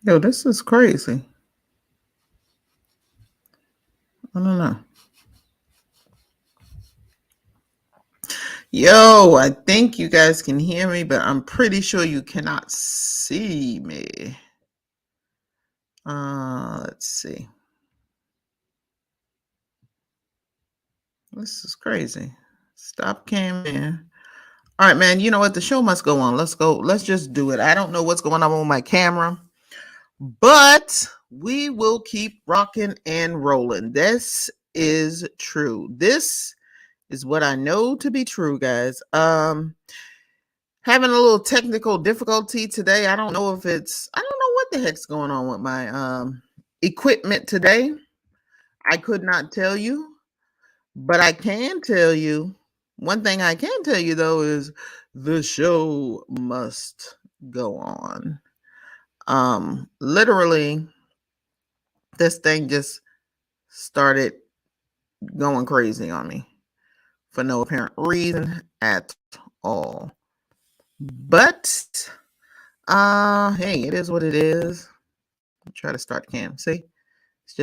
Yo, this is crazy. I don't know. Yo, I think you guys can hear me, but I'm pretty sure you cannot see me. Let's see. This is crazy. Stop cam in. All right, man. You know what? The show must go on. Let's go. Let's just do it. I don't know what's going on with my camera, but we will keep rocking and rolling. This is true. This is what I know to be true, guys. Having a little technical difficulty today. I don't know what the heck's going on with my equipment today. I could not tell you, but I can tell you one thing I can tell you though is the show must go on. Literally this thing just started going crazy on me for no apparent reason at all. But hey, it is what it is. Try to start cam. See, it's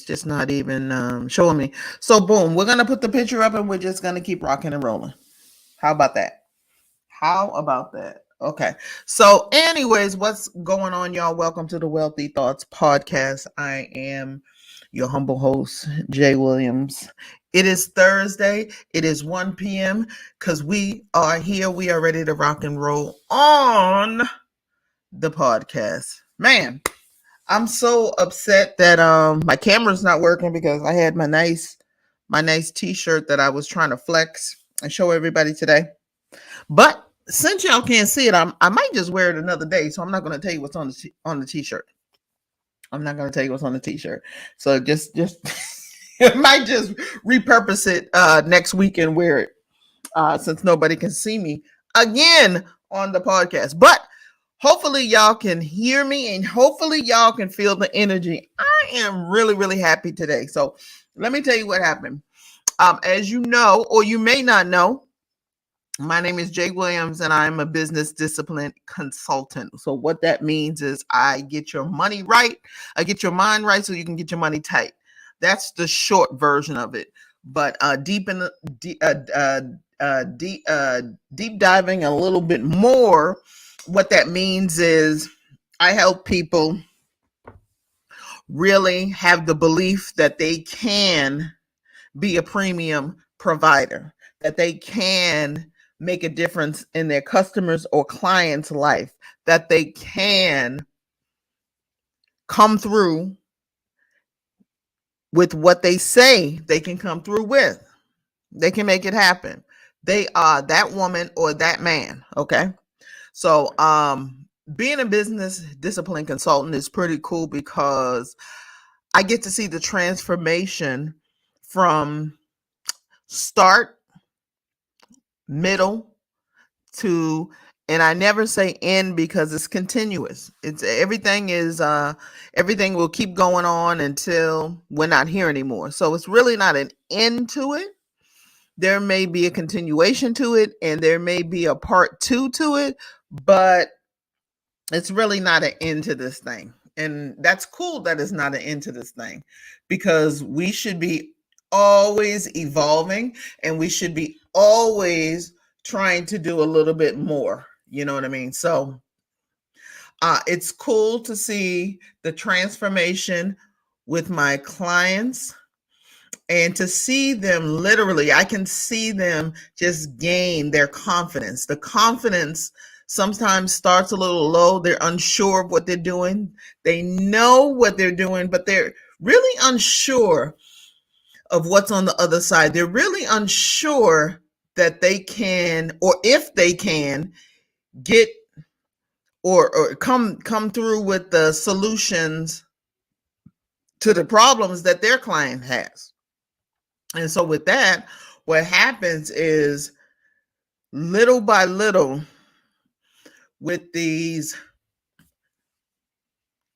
just not even showing me. So boom, we're gonna put the picture up and we're just gonna keep rocking and rolling. How about that? Okay. So, anyways, what's going on, y'all? Welcome to the Wealthy Thoughts Podcast. I am your humble host, Jay Williams. It is Thursday. It is 1 p.m. because we are here. We are ready to rock and roll on the podcast. Man, I'm so upset that my camera's not working because I had my nice t-shirt that I was trying to flex and show everybody today. But since y'all can't see it, I might just wear it another day. So I'm not going to tell you what's on the t-shirt. I'm not going to tell you what's on the t-shirt. So just I might just repurpose it next week and wear it since nobody can see me again on the podcast. But hopefully y'all can hear me and hopefully y'all can feel the energy. I am really, really happy today. So let me tell you what happened. As you know, or you may not know, my name is Jay Williams and I'm a business discipline consultant. So what that means is I get your money right. I get your mind right so you can get your money tight. That's the short version of it. But deep diving a little bit more, what that means is I help people really have the belief that they can be a premium provider, that they can make a difference in their customers or clients' life, that they can come through with what they say they can come through with. They can make it happen. They are that woman or that man. Okay. So, being a business discipline consultant is pretty cool because I get to see the transformation from start, middle to, and I never say end because it's continuous. It's everything will keep going on until we're not here anymore. So it's really not an end to it. There may be a continuation to it and there may be a part 2 to it, but it's really not an end to this thing. And that's cool that it's not an end to this thing because we should be always evolving and we should be always trying to do a little bit more. You know what I mean? So it's cool to see the transformation with my clients and to see them literally, I can see them just gain their confidence. The confidence sometimes starts a little low. They're unsure of what they're doing. They know what they're doing, but they're really unsure of what's on the other side. They're really unsure that they can, or if they can, get or come through with the solutions to the problems that their client has. And so with that, what happens is little by little with these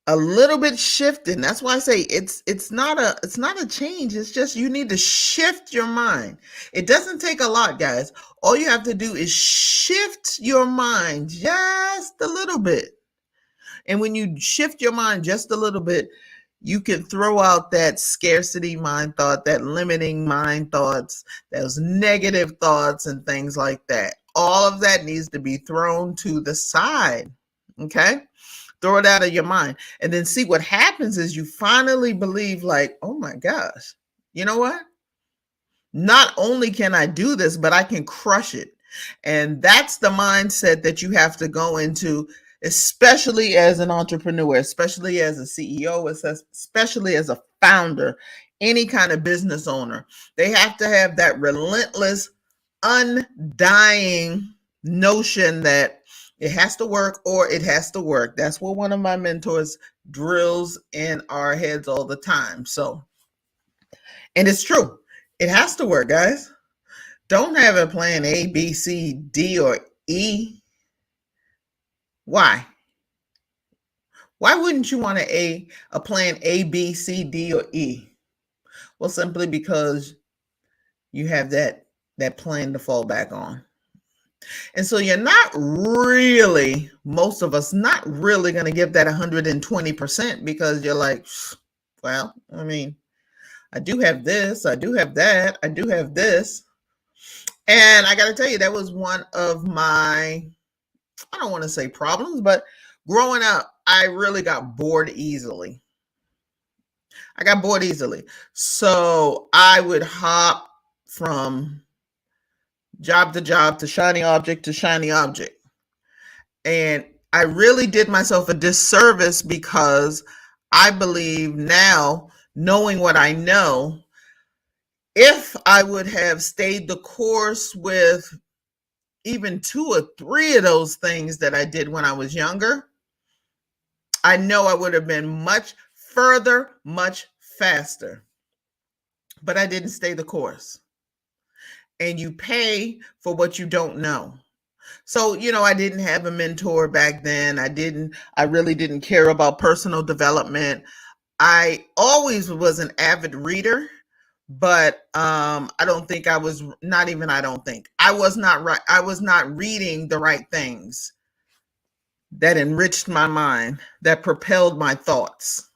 a little bit shifting. That's why I say it's not a change. It's just you need to shift your mind. It doesn't take a lot, guys. All you have to do is shift your mind just a little bit. And when you shift your mind just a little bit, you can throw out that scarcity mind thought, that limiting mind thoughts, those negative thoughts and things like that. All of that needs to be thrown to the side. Okay? Throw it out of your mind. And then see what happens is you finally believe, like, oh my gosh, you know what? Not only can I do this, but I can crush it. And that's the mindset that you have to go into, especially as an entrepreneur, especially as a CEO, especially as a founder, any kind of business owner. They have to have that relentless, undying notion that it has to work or it has to work. That's what one of my mentors drills in our heads all the time. So, and it's true. It has to work, guys. Don't have a plan A, B, C, D, or E. Why? Why wouldn't you want a plan A, B, C, D, or E? Well, simply because you have that plan to fall back on. And so you're not really, most of us, not really going to give that 120% because you're like, well, I mean, I do have this, I do have that, I do have this. And I got to tell you, that was one of my, I don't want to say problems, but growing up, I really got bored easily. So I would hop from job to job to shiny object to shiny object. And I really did myself a disservice because I believe now, knowing what I know, if I would have stayed the course with even 2 or 3 of those things that I did when I was younger, I know I would have been much further, much faster. But I didn't stay the course. And you pay for what you don't know. So, I didn't have a mentor back then. I really didn't care about personal development. I always was an avid reader, but I was not reading the right things that enriched my mind, that propelled my thoughts.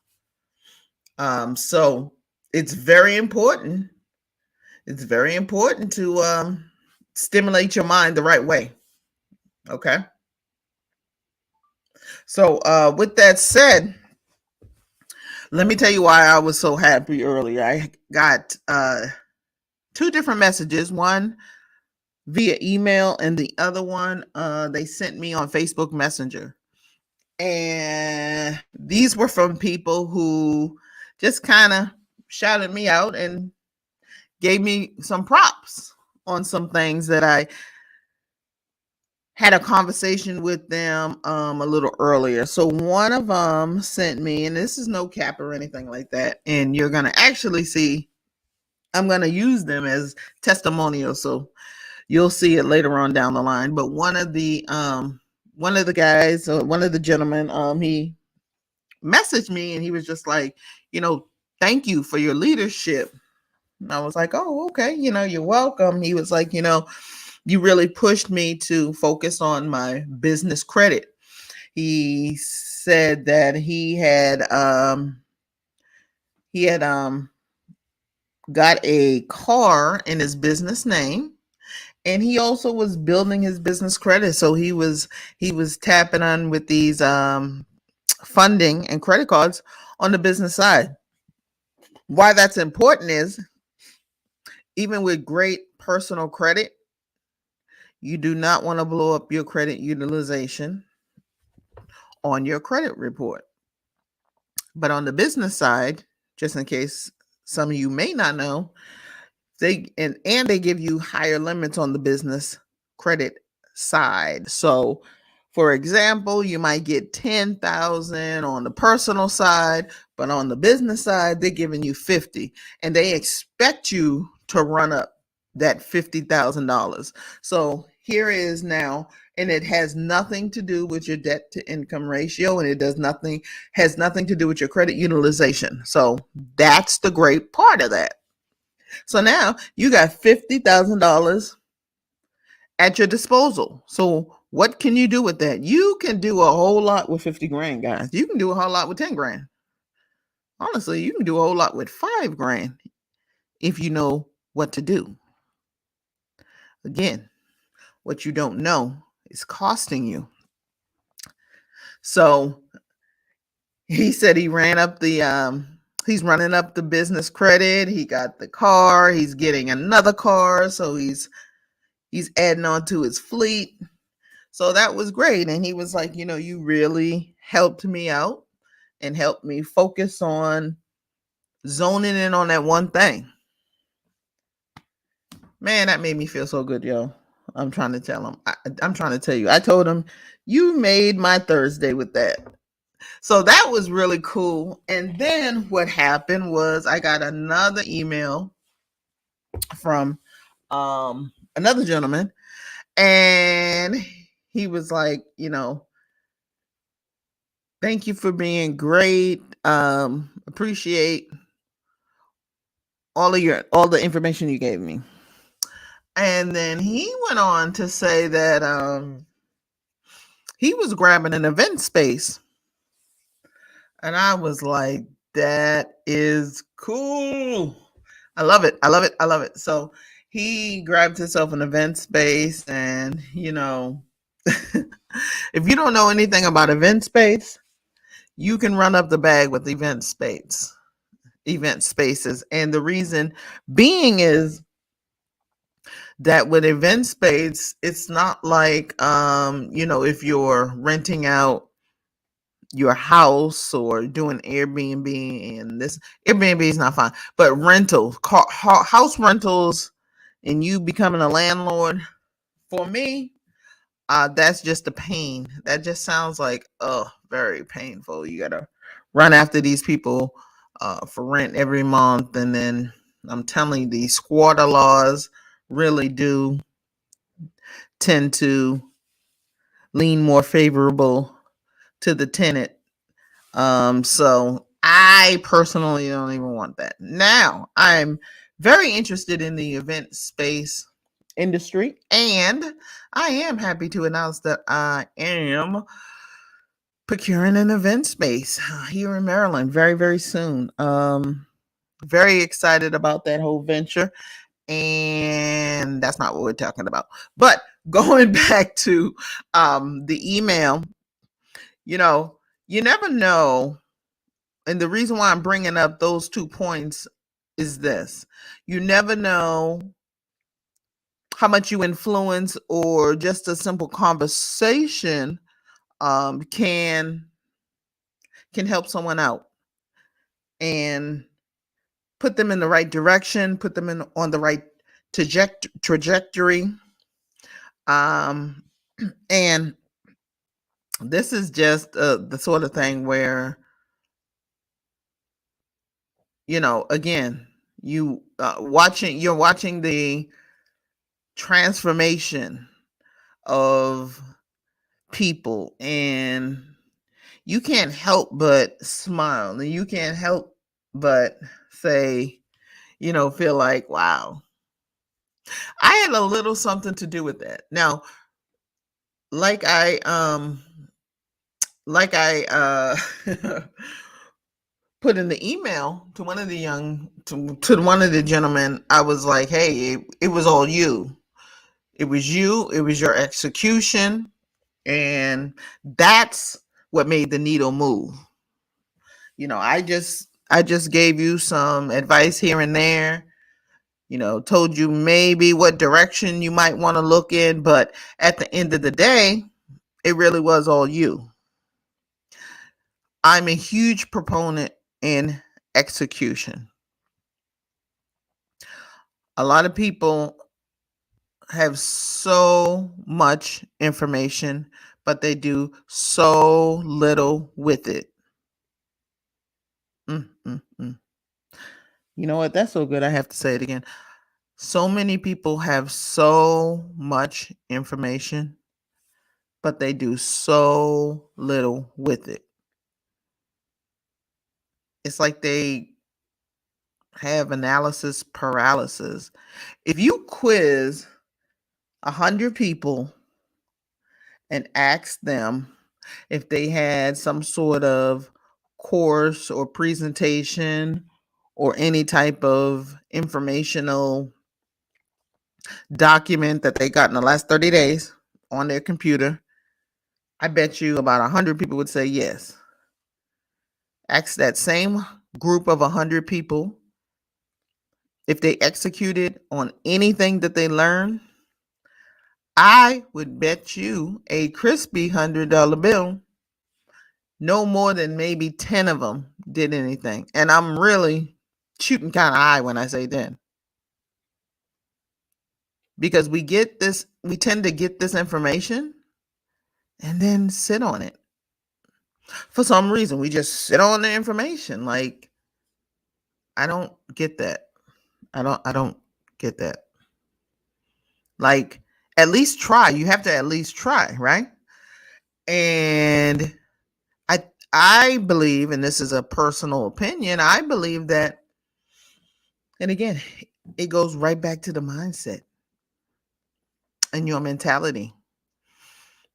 So it's very important. It's very important to stimulate your mind the right way. Okay. So with that said, let me tell you why I was so happy earlier. I got 2 different messages, one via email and the other one they sent me on Facebook Messenger. And these were from people who just kind of shouted me out and gave me some props on some things that I had a conversation with them a little earlier. So one of them sent me, and this is no cap or anything like that, and you're going to actually see, I'm going to use them as testimonials, so you'll see it later on down the line. But one of the guys, one of the gentlemen, he messaged me and he was just like, thank you for your leadership. And I was like, oh, okay, you're welcome. He was like, you really pushed me to focus on my business credit. He said that he had got a car in his business name, and he also was building his business credit. So he was tapping on with these funding and credit cards on the business side. Why that's important is, even with great personal credit, you do not want to blow up your credit utilization on your credit report. But on the business side, just in case some of you may not know, they give you higher limits on the business credit side. So, for example, you might get $10,000 on the personal side, but on the business side, they're giving you $50,000, and they expect you to run up that $50,000. So here is now and it has nothing to do with your debt to income ratio, and it has nothing to do with your credit utilization. So that's the great part of that. So now you got $50,000 at your disposal. So what can you do with that? You can do a whole lot with 50 grand, guys. You can do a whole lot with 10 grand. Honestly, you can do a whole lot with 5 grand if you know what to do. Again, what you don't know is costing you. So he said he's running up the business credit. He got the car. He's getting another car. So he's adding on to his fleet. So that was great. And he was like, you really helped me out and helped me focus on zoning in on that one thing. Man, that made me feel so good, yo. I'm trying to tell him. I'm trying to tell you. I told him, you made my Thursday with that. So that was really cool. And then what happened was I got another email from another gentleman, and he was like, thank you for being great. Appreciate all the information you gave me. And then he went on to say that he was grabbing an event space. And I was like, that is cool. I love it. I love it. I love it. So he grabbed himself an event space, and if you don't know anything about event space, you can run up the bag with event spaces. And the reason being is that with event space, it's not like if you're renting out your house or doing Airbnb, and this Airbnb is not fine, but house rentals, and you becoming a landlord, for me, that's just a pain. That just sounds like very painful. You gotta run after these people for rent every month, and then I'm telling you, these squatter laws really do tend to lean more favorable to the tenant. So I personally don't even want that. Now, I'm very interested in the event space industry, and I am happy to announce that I am procuring an event space here in Maryland very, very soon. Very excited about that whole venture, and that's not what we're talking about. But going back to the email, you never know. And the reason why I'm bringing up those 2 points is this: you never know how much you influence, or just a simple conversation can help someone out and put them in the right direction, put them on the right trajectory. And this is just the sort of thing where, again, you're watching the transformation of people, and you can't help but smile, and you can't help but say, feel like, wow, I had a little something to do with that. Now, like I put in the email to one of to one of the gentlemen, I was like, hey, it was all you. It was you. It was your execution. And that's what made the needle move. I just gave you some advice here and there, told you maybe what direction you might want to look in, but at the end of the day, it really was all you. I'm a huge proponent in execution. A lot of people have so much information, but they do so little with it. You know what? That's so good. I have to say it again. So many people have so much information, but they do so little with it. It's like they have analysis paralysis. If you quiz 100 people and ask them if they had some sort of course or presentation or any type of informational document that they got in the last 30 days on their computer, I bet you about 100 people would say yes. Ask that same group of 100 people if they executed on anything that they learned. I would bet you a crispy $100 bill no more than maybe 10 of them did anything. And I'm really shooting kind of high when I say 10. Because we tend to get this information and then sit on it. For some reason, we just sit on the information. Like, I don't get that. I don't get that. Like, at least try. You have to at least try, right? And I believe, and this is a personal opinion, I believe that, and again, it goes right back to the mindset and your mentality.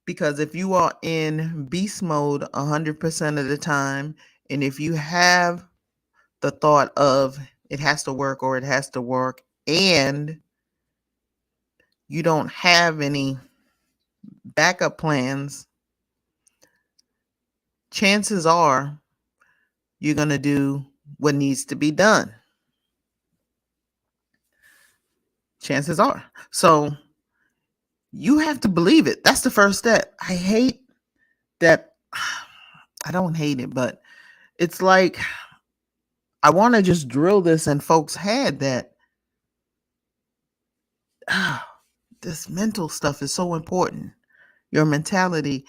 Because if you are in beast mode 100% of the time, and if you have the thought of it has to work or it has to work, and you don't have any backup plans, chances are you're going to do what needs to be done. Chances are. So you have to believe it. That's the first step. I hate that. I don't hate it, but it's like I want to just drill this in folks' head that this mental stuff is so important. Your mentality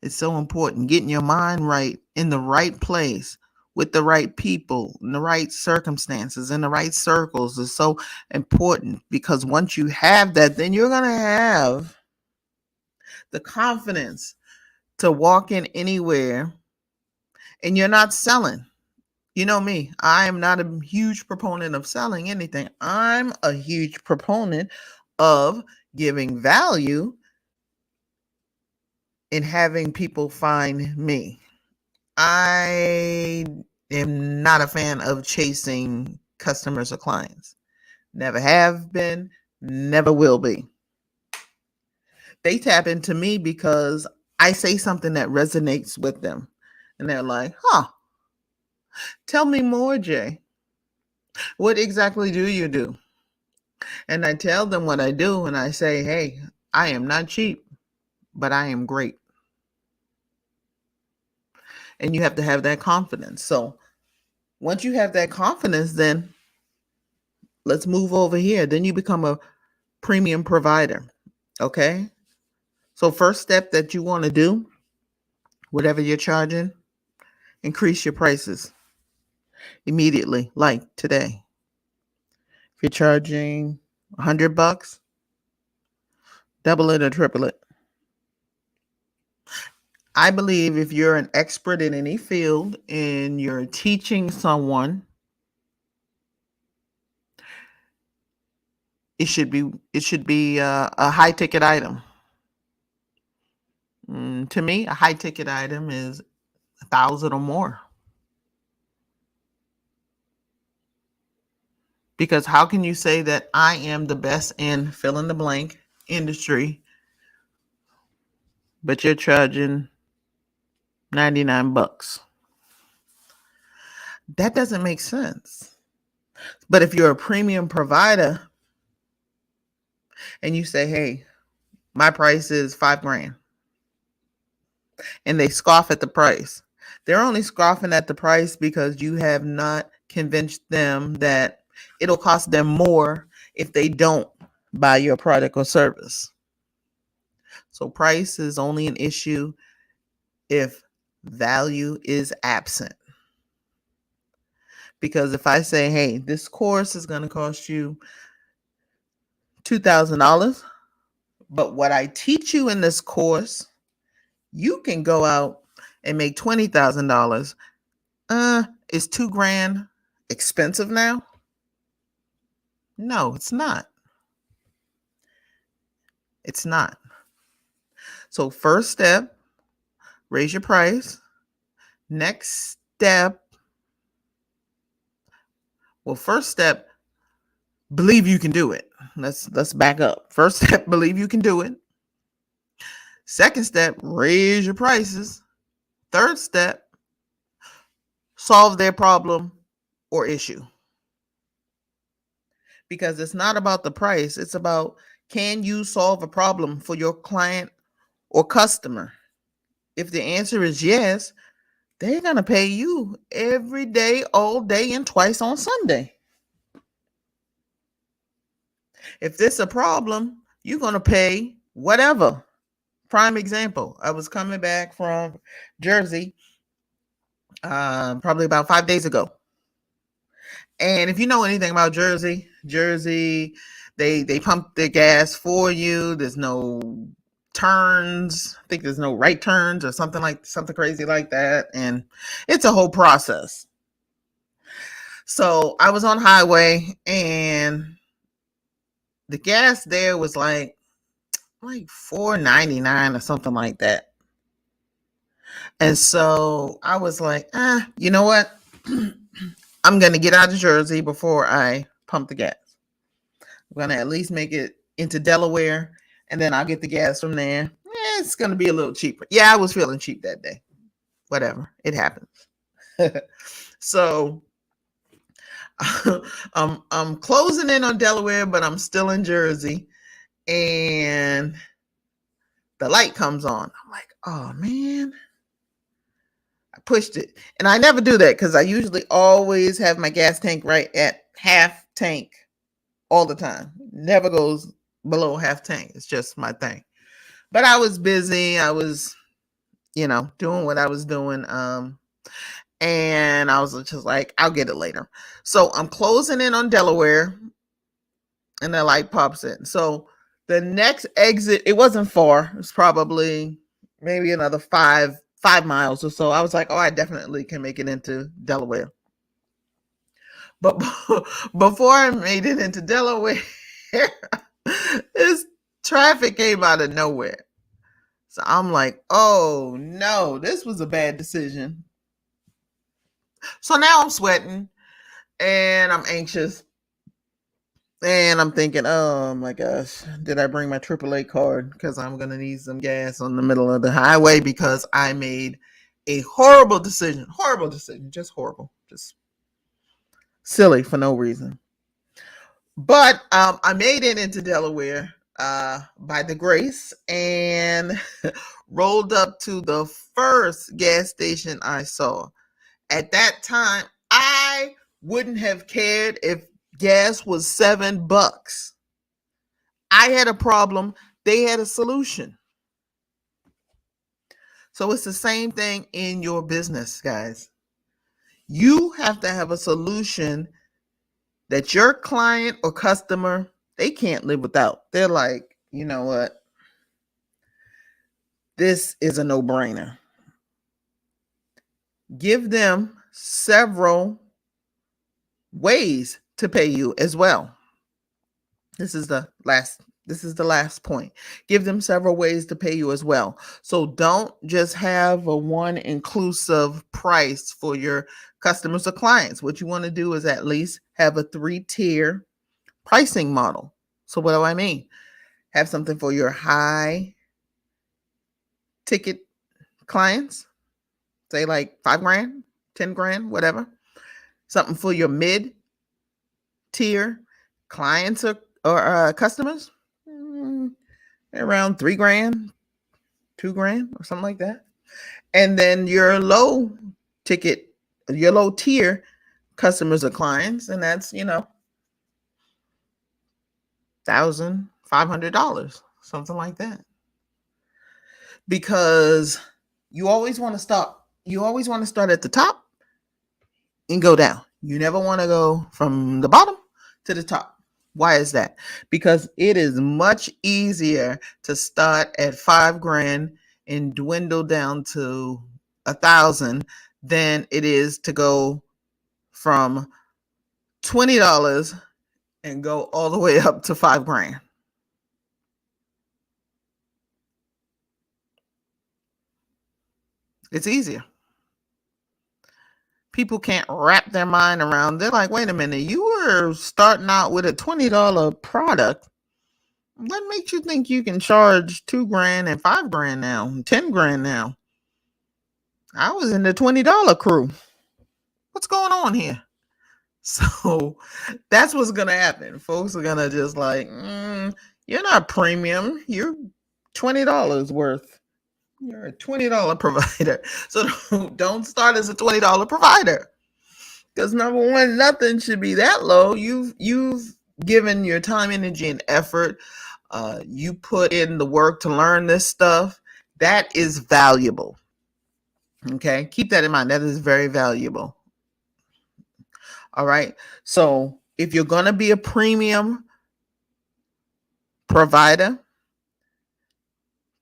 is so important. Getting your mind right in the right place with the right people, in the right circumstances, in the right circles is so important, because once you have that, then you're going to have the confidence to walk in anywhere and you're not selling. You know me, I am not a huge proponent of selling anything. I'm a huge proponent of giving value and having people find me. I am not a fan of chasing customers or clients. Never have been, never will be. They tap into me because I say something that resonates with them. And they're like, tell me more, Jay. What exactly do you do? And I tell them what I do, and I say, hey, I am not cheap, but I am great. And you have to have that confidence. So once you have that confidence, then let's move over here. Then you become a premium provider. Okay. So first step that you want to do, whatever you're charging, increase your prices immediately, like today. If you're charging $100, double it or triple it. I believe if you're an expert in any field and you're teaching someone, it should be a high ticket item. To me, a high ticket item is 1,000 or more. Because how can you say that I am the best in fill in the blank industry, but you're charging $99? That doesn't make sense. But if you're a premium provider and you say, hey, my price is $5,000, and they scoff at the price, they're only scoffing at the price because you have not convinced them that it'll cost them more if they don't buy your product or service. So price is only an issue if value is absent. Because if I say, hey, this course is going to cost you $2,000, but what I teach you in this course You can go out and make $20,000. Is $2,000 expensive now? No, it's not. It's not. So first step, raise your price. Next step, first step, believe you can do it. Let's back up. First step, believe you can do it. Second step, raise your prices. Third step, solve their problem or issue. Because it's not about the price, it's about, can you solve a problem for your client or customer? If the answer is yes, they're going to pay you every day, all day, and twice on Sunday. If there's a problem, you're going to pay whatever. Prime example, I was coming back from Jersey probably about 5 days ago. And if you know anything about Jersey, they pump their gas for you. There's no turns. I think there's no right turns or something crazy like that. And it's a whole process. So I was on highway and the gas there was like $4.99 or something like that. And so I was like, you know what? I'm going to get out of Jersey before I pump the gas. I'm going to at least make it into Delaware, and then I'll get the gas from there. It's going to be a little cheaper. Yeah, I was feeling cheap that day. Whatever. It happens. So I'm closing in on Delaware, but I'm still in Jersey. And the light comes on. I'm like, oh, man. I pushed it. And I never do that because I usually always have my gas tank right at half tank all the time. Never goes below half tank. It's just my thing. But I was busy. I was, doing what I was doing. And I was just like, I'll get it later. So I'm closing in on Delaware and the light pops in. So the next exit, it wasn't far. It was probably maybe another 5 miles or so. I was like, oh, I definitely can make it into Delaware. But before I made it into Delaware, this traffic came out of nowhere. So I'm like, oh no, this was a bad decision. So now I'm sweating and I'm anxious. And I'm thinking, oh my gosh, did I bring my AAA card? Because I'm going to need some gas on the middle of the highway because I made a horrible decision. Horrible decision. Just horrible. Just silly for no reason. But I made it into Delaware by the grace and rolled up to the first gas station I saw. At that time, I wouldn't have cared if gas was $7. I had a problem. They had a solution. So it's the same thing in your business, guys. You have to have a solution that your client or customer, they can't live without. They're like, you know what? This is a no-brainer. Give them several ways to pay you as well. This is the last point. Give them several ways to pay you as well. So don't just have a one inclusive price for your customers or clients. What you want to do is at least have a 3-tier pricing model. So what do I mean? Have something for your high ticket clients, say like $5,000, $10,000, whatever. Something for your mid tier clients or customers, around $3,000, $2,000, or something like that. And then your low tier customers or clients, and that's $1,500, something like that. Because you always want to start at the top and go down. You never want to go from the bottom to the top. Why is that? Because it is much easier to start at $5,000 and dwindle down to 1,000 than it is to go from $20 and go all the way up to $5,000. It's easier. People can't wrap their mind around. They're like, wait a minute, you were starting out with a $20 product. What makes you think you can charge $2,000 and $5,000 now, $10,000 now? I was in the $20 crew. What's going on here? So that's what's gonna happen. Folks are gonna just like, you're not premium. You're $20 worth. You're a $20 provider. So don't start as a $20 provider. Because number one, nothing should be that low. You've given your time, energy, and effort. You put in the work to learn this stuff. That is valuable. Okay, keep that in mind. That is very valuable. All right. So if you're going to be a premium provider,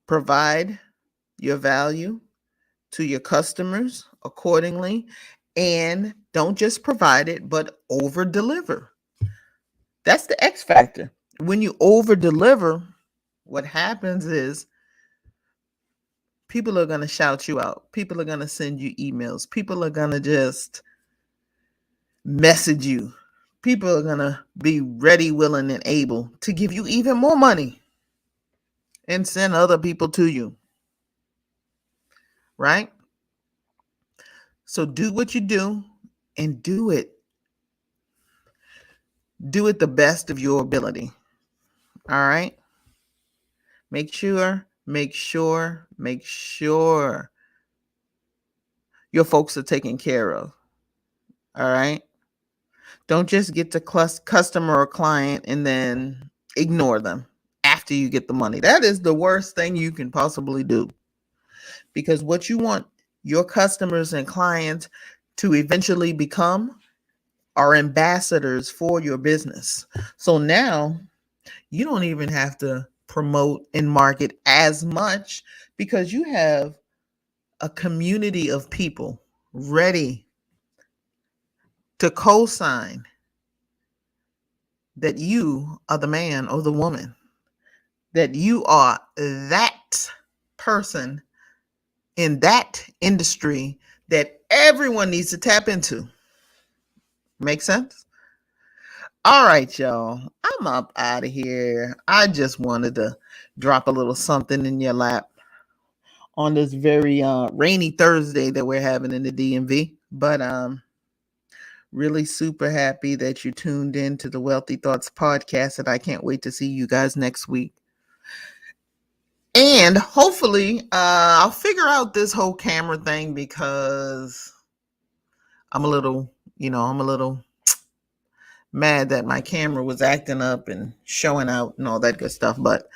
provide your value to your customers accordingly, and don't just provide it, but over deliver. That's the X factor. When you over deliver, what happens is people are going to shout you out. People are going to send you emails. People are going to just message you. People are going to be ready, willing, and able to give you even more money and send other people to you. Right? So do what you do and do it. Do it the best of your ability. All right? Make sure your folks are taken care of. All right? Don't just get to customer or client and then ignore them after you get the money. That is the worst thing you can possibly do. Because what you want your customers and clients to eventually become are ambassadors for your business. So now you don't even have to promote and market as much because you have a community of people ready to co-sign that you are the man or the woman, that you are that person in that industry that everyone needs to tap into. Make sense? All right, y'all. I'm up out of here. I just wanted to drop a little something in your lap on this very rainy Thursday that we're having in the DMV. But really super happy that you tuned in to the Wealthy Thoughts podcast, and I can't wait to see you guys next week. And hopefully I'll figure out this whole camera thing because I'm a little mad that my camera was acting up and showing out and all that good stuff, but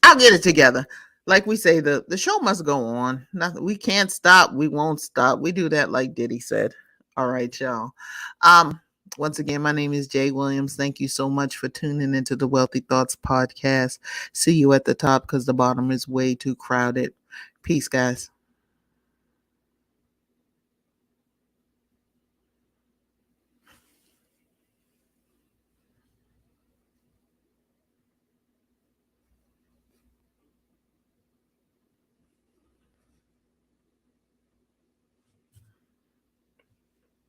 I'll get it together. Like we say, the show must go on. Nothing, we can't stop. We won't stop. We do that like Diddy said. All right, y'all. Once again, my name is Jay Williams. Thank you so much for tuning into the Wealthy Thoughts podcast. See you at the top because the bottom is way too crowded. Peace, guys.